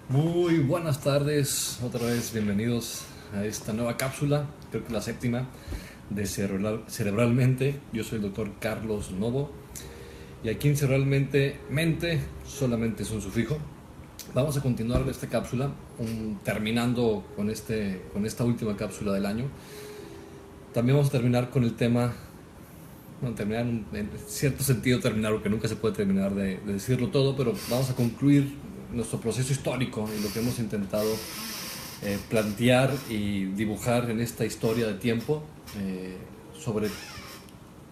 Muy buenas tardes, otra vez bienvenidos a esta nueva cápsula, creo que la séptima de Cerebralmente. Yo soy el doctor Carlos Novo y aquí en Cerebralmente, mente solamente es un sufijo. Vamos a continuar esta cápsula, terminando con esta última cápsula del año. También vamos a terminar con el tema, bueno, terminar en cierto sentido terminar, porque nunca se puede terminar de decirlo todo, pero vamos a concluir nuestro proceso histórico y lo que hemos intentado plantear y dibujar en esta historia de tiempo sobre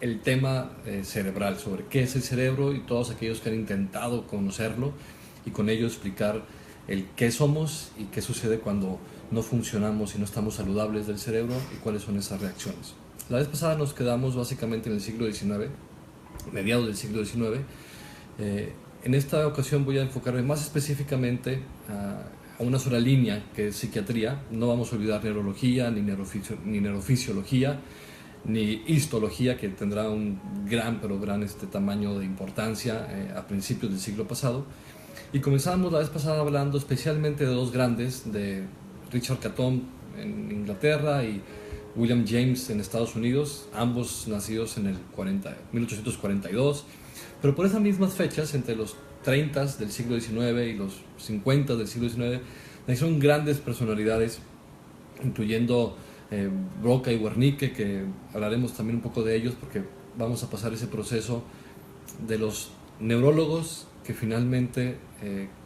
el tema cerebral, sobre qué es el cerebro y todos aquellos que han intentado conocerlo y con ello explicar el qué somos y qué sucede cuando no funcionamos y no estamos saludables del cerebro y cuáles son esas reacciones. La vez pasada nos quedamos básicamente en el siglo XIX, mediados del siglo XIX. En esta ocasión voy a enfocarme más específicamente a una sola línea, que es psiquiatría. No vamos a olvidar neurología, ni neurofisiología, ni histología, que tendrá un gran tamaño de importancia a principios del siglo pasado. Y comenzamos la vez pasada hablando especialmente de dos grandes, de Richard Caton en Inglaterra y William James en Estados Unidos, ambos nacidos en el 1842, pero por esas mismas fechas, entre los 30 del siglo XIX y los 50 del siglo XIX, nacieron grandes personalidades, incluyendo Broca y Wernicke, que hablaremos también un poco de ellos, porque vamos a pasar ese proceso de los neurólogos que finalmente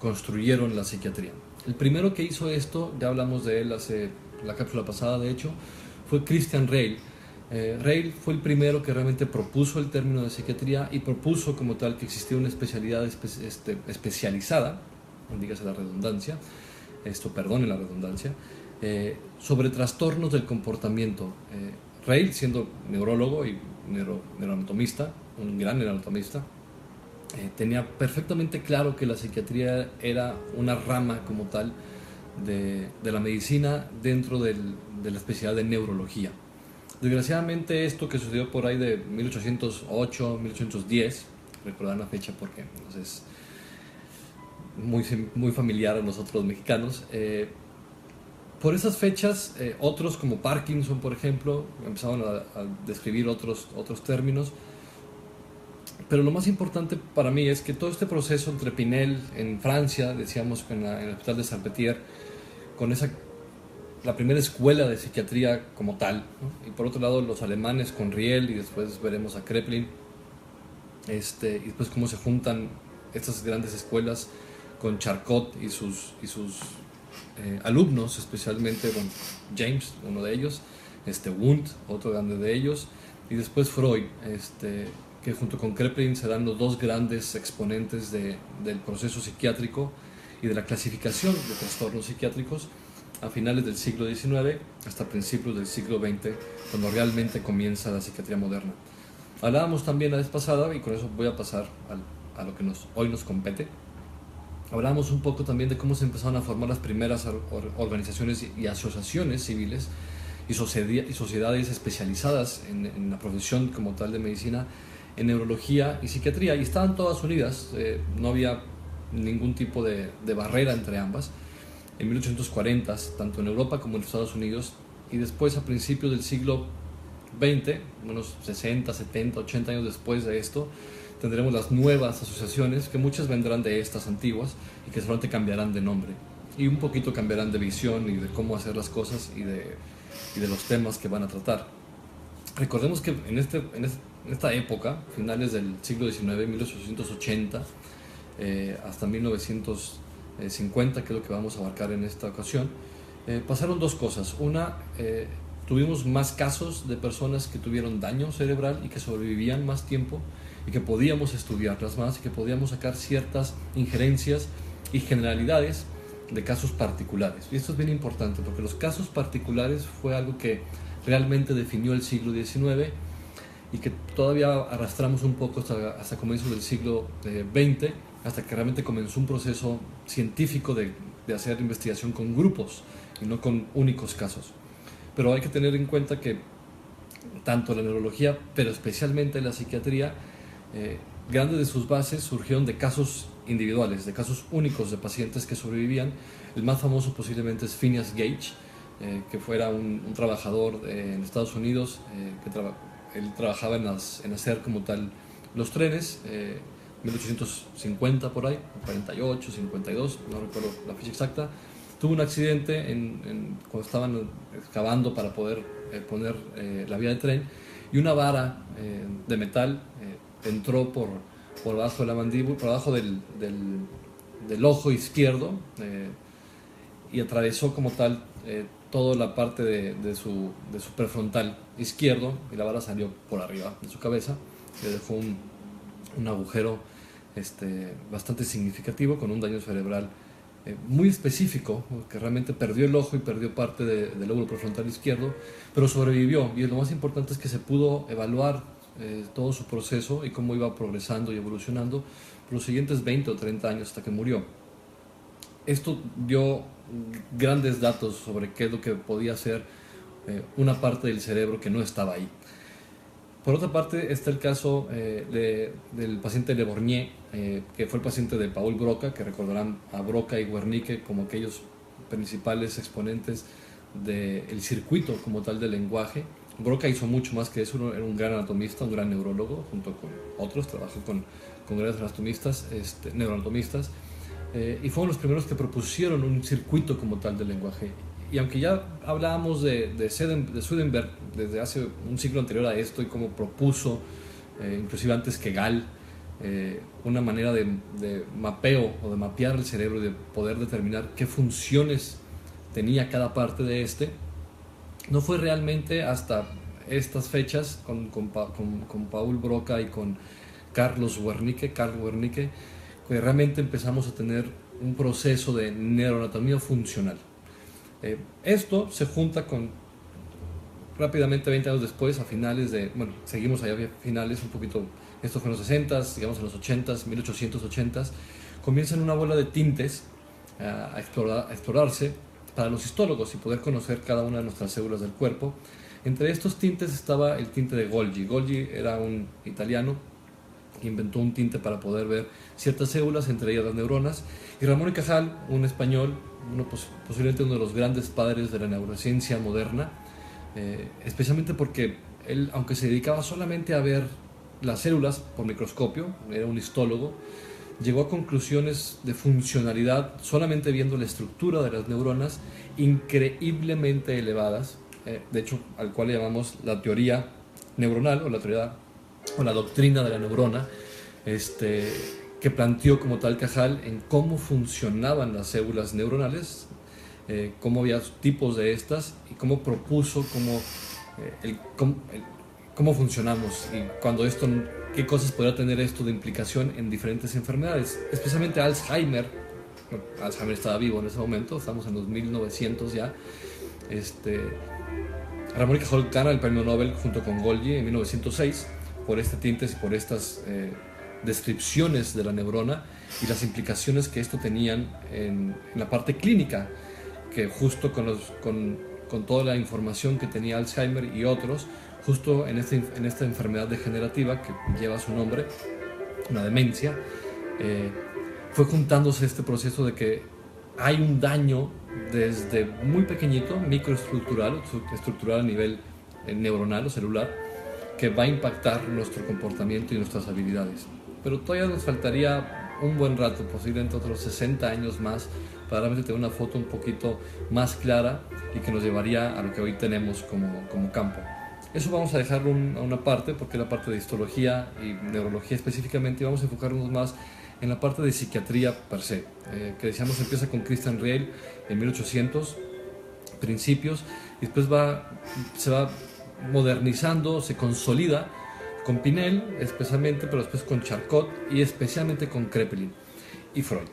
construyeron la psiquiatría. El primero que hizo esto, ya hablamos de él hace la cápsula pasada, de hecho, fue Christian Reil. Reil fue el primero que realmente propuso el término de psiquiatría y propuso como tal que existía una especialidad especializada, dígase la redundancia, perdone la redundancia, sobre trastornos del comportamiento. Reil, siendo neurólogo y neuroanatomista, un gran neuroanatomista, tenía perfectamente claro que la psiquiatría era una rama como tal de la medicina dentro de la especialidad de neurología. Desgraciadamente esto que sucedió por ahí de 1808, 1810, recordar la fecha porque es muy familiar a nosotros los mexicanos, por esas fechas otros como Parkinson, por ejemplo, empezaron a describir otros términos. Pero lo más importante para mí es que todo este proceso entre Pinel en Francia, decíamos en el hospital de Salpêtrière, con la primera escuela de psiquiatría como tal, ¿no? Y por otro lado los alemanes con Riel, y después veremos a Kraepelin, y después cómo se juntan estas grandes escuelas con Charcot y sus alumnos, especialmente James, uno de ellos, Wundt, otro grande de ellos, y después Freud, que junto con Kraepelin serán los dos grandes exponentes del proceso psiquiátrico y de la clasificación de trastornos psiquiátricos a finales del siglo XIX hasta principios del siglo XX, cuando realmente comienza la psiquiatría moderna. Hablábamos también la vez pasada, y con eso voy a pasar a lo que hoy nos compete. Hablábamos un poco también de cómo se empezaron a formar las primeras organizaciones y asociaciones civiles y sociedades especializadas en la profesión como tal de medicina, en neurología y psiquiatría, y estaban todas unidas, no había ningún tipo de barrera entre ambas. En 1840, tanto en Europa como en Estados Unidos, y después a principios del siglo XX, unos 60, 70, 80 años después de esto, tendremos las nuevas asociaciones, que muchas vendrán de estas antiguas y que solamente cambiarán de nombre y un poquito cambiarán de visión y de cómo hacer las cosas y de los temas que van a tratar. Recordemos que en esta época, finales del siglo XIX, 1880 hasta 1950, que es lo que vamos a abarcar en esta ocasión, pasaron dos cosas. Una, tuvimos más casos de personas que tuvieron daño cerebral y que sobrevivían más tiempo y que podíamos estudiarlas más y que podíamos sacar ciertas injerencias y generalidades de casos particulares. Y esto es bien importante porque los casos particulares fue algo que realmente definió el siglo XIX y que todavía arrastramos un poco hasta comienzos del siglo XX, hasta que realmente comenzó un proceso científico de hacer investigación con grupos y no con únicos casos. Pero hay que tener en cuenta que tanto la neurología, pero especialmente la psiquiatría, grandes de sus bases surgieron de casos individuales, de casos únicos de pacientes que sobrevivían. El más famoso posiblemente es Phineas Gage, que fuera un trabajador en Estados Unidos, él trabajaba en hacer como tal los trenes, 1850 por ahí, 48, 52, no recuerdo la fecha exacta. Tuvo un accidente cuando estaban excavando para poder poner la vía de tren, y una vara de metal entró por debajo de la mandíbula, por debajo del ojo izquierdo, y atravesó como tal toda la parte de su prefrontal izquierdo, y la vara salió por arriba de su cabeza, le dejó un agujero bastante significativo, con un daño cerebral muy específico, que realmente perdió el ojo y perdió parte del lóbulo prefrontal izquierdo, pero sobrevivió. Y lo más importante es que se pudo evaluar todo su proceso y cómo iba progresando y evolucionando por los siguientes 20 o 30 años hasta que murió. Esto dio grandes datos sobre qué es lo que podía hacer una parte del cerebro que no estaba ahí. Por otra parte está el caso del paciente Le Borgné, que fue el paciente de Paul Broca, que recordarán a Broca y Wernicke como aquellos principales exponentes del circuito como tal del lenguaje. Broca hizo mucho más que eso, era un gran anatomista, un gran neurólogo, junto con otros, trabajó con grandes neuroanatomistas, y fueron los primeros que propusieron un circuito como tal del lenguaje. Y aunque ya hablábamos de Swedenborg desde hace un siglo anterior a esto, y cómo propuso, inclusive antes que Gall, una manera de mapeo o de mapear el cerebro y de poder determinar qué funciones tenía cada parte de no fue realmente hasta estas fechas con Paul Broca y con Karl Wernicke, que realmente empezamos a tener un proceso de neuroanatomía funcional. Esto se junta con, rápidamente 20 años después, a finales de, bueno, seguimos allá a finales un poquito, esto fue en los 60s, digamos en los 80s, 1880s, comienzan una bola de tintes a explorarse para los histólogos y poder conocer cada una de nuestras células del cuerpo. Entre estos tintes estaba el tinte de Golgi. Golgi era un italiano que inventó un tinte para poder ver ciertas células, entre ellas las neuronas, y Ramón y Cajal, un español, posiblemente uno de los grandes padres de la neurociencia moderna, especialmente porque él, aunque se dedicaba solamente a ver las células por microscopio, era un histólogo, llegó a conclusiones de funcionalidad solamente viendo la estructura de las neuronas increíblemente elevadas, de hecho al cual le llamamos la teoría neuronal o la doctrina de la neurona, que planteó como tal Cajal en cómo funcionaban las células neuronales, cómo había tipos de estas y cómo propuso cómo funcionamos y qué cosas podría tener esto de implicación en diferentes enfermedades, especialmente Alzheimer. Bueno, Alzheimer estaba vivo en ese momento, estamos en los 1900 ya. Ramón y Cajal gana el premio Nobel junto con Golgi en 1906 por tintes y por estas descripciones de la neurona y las implicaciones que esto tenían en la parte clínica, que justo con toda la información que tenía Alzheimer y otros, justo en esta enfermedad degenerativa que lleva su nombre, una demencia, fue juntándose este proceso de que hay un daño desde muy pequeñito, microestructural, estructural a nivel neuronal o celular, que va a impactar nuestro comportamiento y nuestras habilidades. Pero todavía nos faltaría un buen rato, posiblemente otros 60 años más, para realmente tener una foto un poquito más clara y que nos llevaría a lo que hoy tenemos como campo. Eso vamos a dejarlo a una parte, porque es la parte de histología y neurología específicamente, y vamos a enfocarnos más en la parte de psiquiatría per se, que decíamos empieza con Christian Reil en 1800, principios, y después se va modernizando, se consolida con Pinel especialmente, pero después con Charcot y especialmente con Kraepelin y Freud.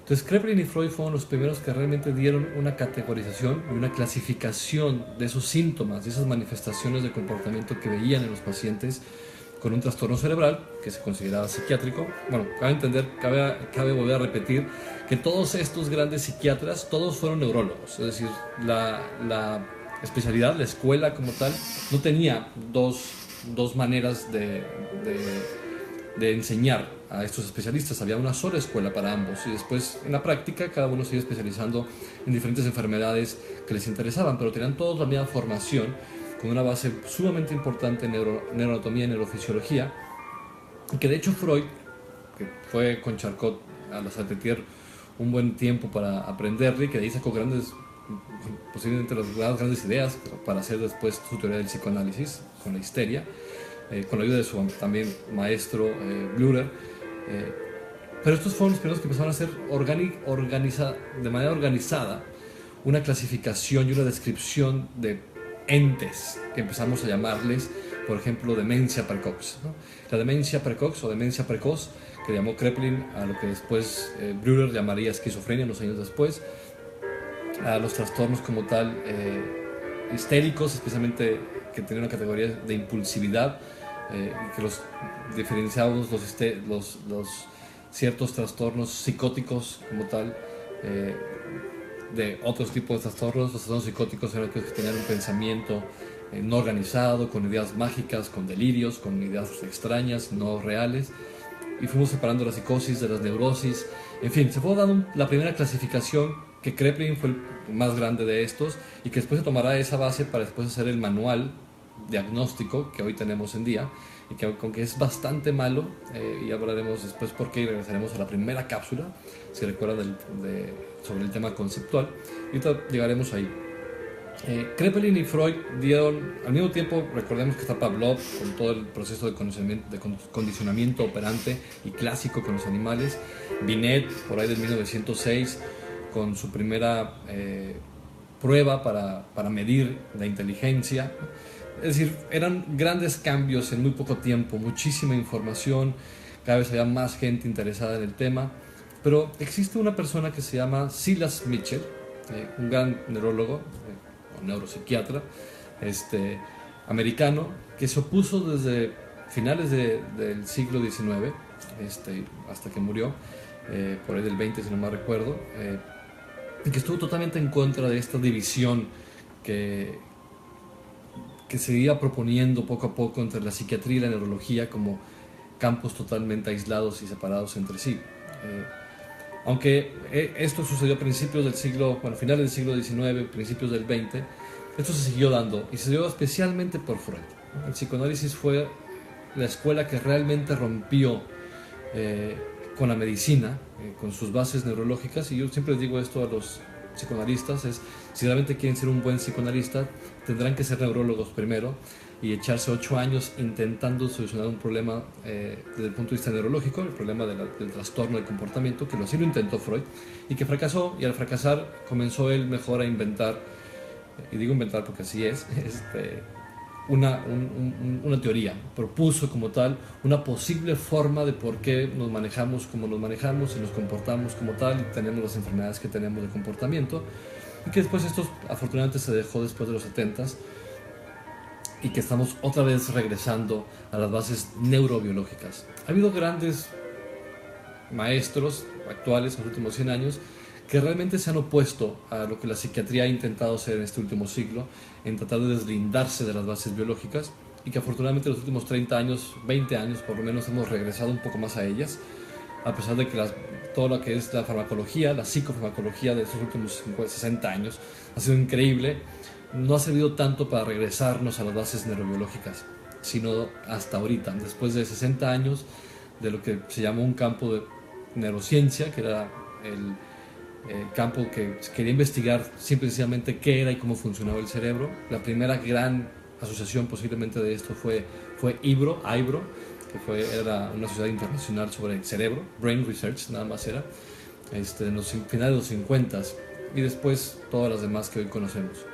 Entonces Kraepelin y Freud fueron los primeros que realmente dieron una categorización y una clasificación de esos síntomas, de esas manifestaciones de comportamiento que veían en los pacientes con un trastorno cerebral que se consideraba psiquiátrico. Bueno, cabe volver a repetir que todos estos grandes psiquiatras, todos fueron neurólogos, es decir, la especialidad, la escuela como tal, no tenía dos maneras de enseñar, a estos especialistas. Había una sola escuela para ambos y después en la práctica cada uno se iba especializando en diferentes enfermedades que les interesaban, pero tenían todos la misma formación con una base sumamente importante en neuroanatomía y neurofisiología, y que de hecho Freud, que fue con Charcot a la Salpêtrière un buen tiempo para aprenderle, y que de ahí sacó posiblemente las grandes ideas para hacer después su teoría del psicoanálisis con la histeria, con la ayuda de su también maestro Blücher. Pero estos fueron los primeros que empezaron a hacer de manera organizada una clasificación y una descripción de entes que empezamos a llamarles, por ejemplo, demencia precoz, ¿no? La demencia precoz o demencia precoz, que llamó Kraepelin a lo que después Blücher llamaría esquizofrenia unos años después, a los trastornos como tal histéricos, especialmente que tienen una categoría de impulsividad, que los diferenciamos los ciertos trastornos psicóticos como tal de otros tipos de trastornos. Los trastornos psicóticos eran aquellos que tenían un pensamiento no organizado, con ideas mágicas, con delirios, con ideas extrañas, no reales, y fuimos separando la psicosis de las neurosis. En fin, se fue dando la primera clasificación, que Kraepelin fue el más grande de estos, y que después se tomará esa base para después hacer el manual diagnóstico que hoy tenemos en día, y que aunque es bastante malo, y hablaremos después por qué, y regresaremos a la primera cápsula, si recuerdan sobre el tema conceptual, y ahorita llegaremos ahí. Kraepelin y Freud dieron, al mismo tiempo, recordemos que está Pavlov con todo el proceso de condicionamiento operante y clásico con los animales, Binet por ahí del 1906 con su primera prueba para medir la inteligencia. Es decir, eran grandes cambios en muy poco tiempo, muchísima información, cada vez había más gente interesada en el tema, pero existe una persona que se llama Silas Mitchell, un gran neurólogo, neuropsiquiatra americano, que se opuso desde finales del siglo XIX hasta que murió, por ahí del 20 si no mal recuerdo, y que estuvo totalmente en contra de esta división que se iba proponiendo poco a poco entre la psiquiatría y la neurología como campos totalmente aislados y separados entre sí. Aunque esto sucedió a principios del siglo, finales del siglo XIX, principios del XX, esto se siguió dando, y se dio especialmente por Freud. El psicoanálisis fue la escuela que realmente rompió con la medicina, con sus bases neurológicas, y yo siempre les digo esto a los psicoanalistas, si realmente quieren ser un buen psicoanalista, tendrán que ser neurólogos primero, y echarse 8 años intentando solucionar un problema desde el punto de vista neurológico, el problema del trastorno del comportamiento, que así lo intentó Freud, y que fracasó, y al fracasar comenzó él mejor a inventar, y digo inventar porque así es, una teoría, propuso como tal una posible forma de por qué nos manejamos como nos manejamos y nos comportamos como tal, y tenemos las enfermedades que tenemos de comportamiento, y que después esto afortunadamente se dejó después de los 70s, y que estamos otra vez regresando a las bases neurobiológicas. Ha habido grandes maestros actuales en los últimos 100 años que realmente se han opuesto a lo que la psiquiatría ha intentado hacer en este último siglo, en tratar de deslindarse de las bases biológicas, y que afortunadamente en los últimos 30 años, 20 años por lo menos, hemos regresado un poco más a ellas, a pesar de que todo lo que es la farmacología, la psicofarmacología de estos últimos 60 años ha sido increíble. No ha servido tanto para regresarnos a las bases neurobiológicas, sino hasta ahorita, después de 60 años de lo que se llamó un campo de neurociencia, que era el campo que quería investigar simplemente qué era y cómo funcionaba el cerebro. La primera gran asociación posiblemente de esto fue IBRO, que era una sociedad internacional sobre el cerebro, Brain Research, nada más era, en los finales de los 50, y después todas las demás que hoy conocemos.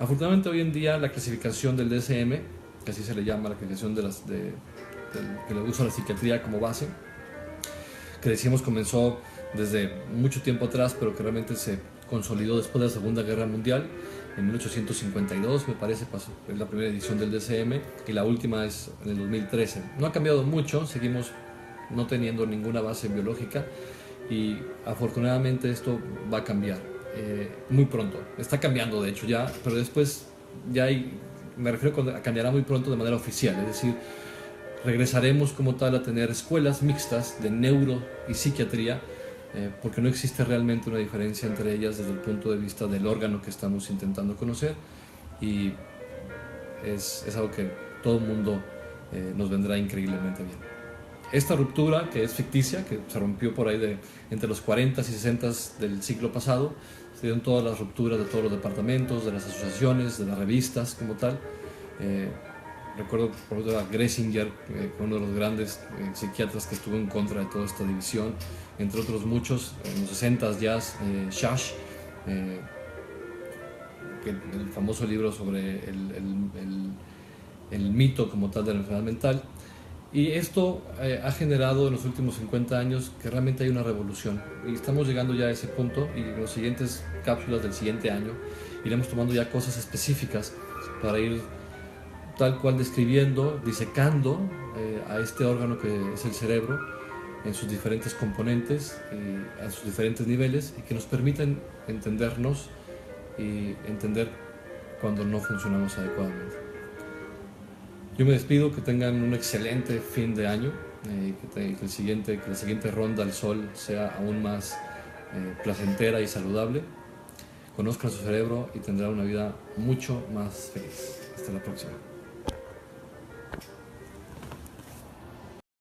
Afortunadamente hoy en día la clasificación del DSM, que así se le llama, la clasificación que le usa la psiquiatría como base, que decíamos comenzó desde mucho tiempo atrás, pero que realmente se consolidó después de la Segunda Guerra Mundial, en 1852 me parece, es la primera edición del DSM, y la última es en el 2013. No ha cambiado mucho, seguimos no teniendo ninguna base biológica, y afortunadamente esto va a cambiar muy pronto. Está cambiando de hecho ya, pero después me refiero a cambiará muy pronto de manera oficial, es decir, Regresaremos como tal a tener escuelas mixtas de neuro y psiquiatría, porque no existe realmente una diferencia entre ellas desde el punto de vista del órgano que estamos intentando conocer, y es algo que todo el mundo nos vendrá increíblemente bien. Esta ruptura, que es ficticia, que se rompió por ahí entre los 40 y 60 del siglo pasado, se dieron todas las rupturas de todos los departamentos, de las asociaciones, de las revistas como tal. Recuerdo por ejemplo a Gressinger, uno de los grandes psiquiatras que estuvo en contra de toda esta división, entre otros muchos, en los 60 ya, Schasch, el famoso libro sobre el mito como tal de la enfermedad mental. Y esto ha generado en los últimos 50 años que realmente hay una revolución. Y estamos llegando ya a ese punto, y en las siguientes cápsulas del siguiente año iremos tomando ya cosas específicas para ir tal cual describiendo, disecando a este órgano que es el cerebro en sus diferentes componentes, a sus diferentes niveles, y que nos permiten entendernos y entender cuando no funcionamos adecuadamente. Yo me despido, que tengan un excelente fin de año, que la siguiente ronda al sol sea aún más placentera y saludable. Conozcan su cerebro y tendrán una vida mucho más feliz. Hasta la próxima.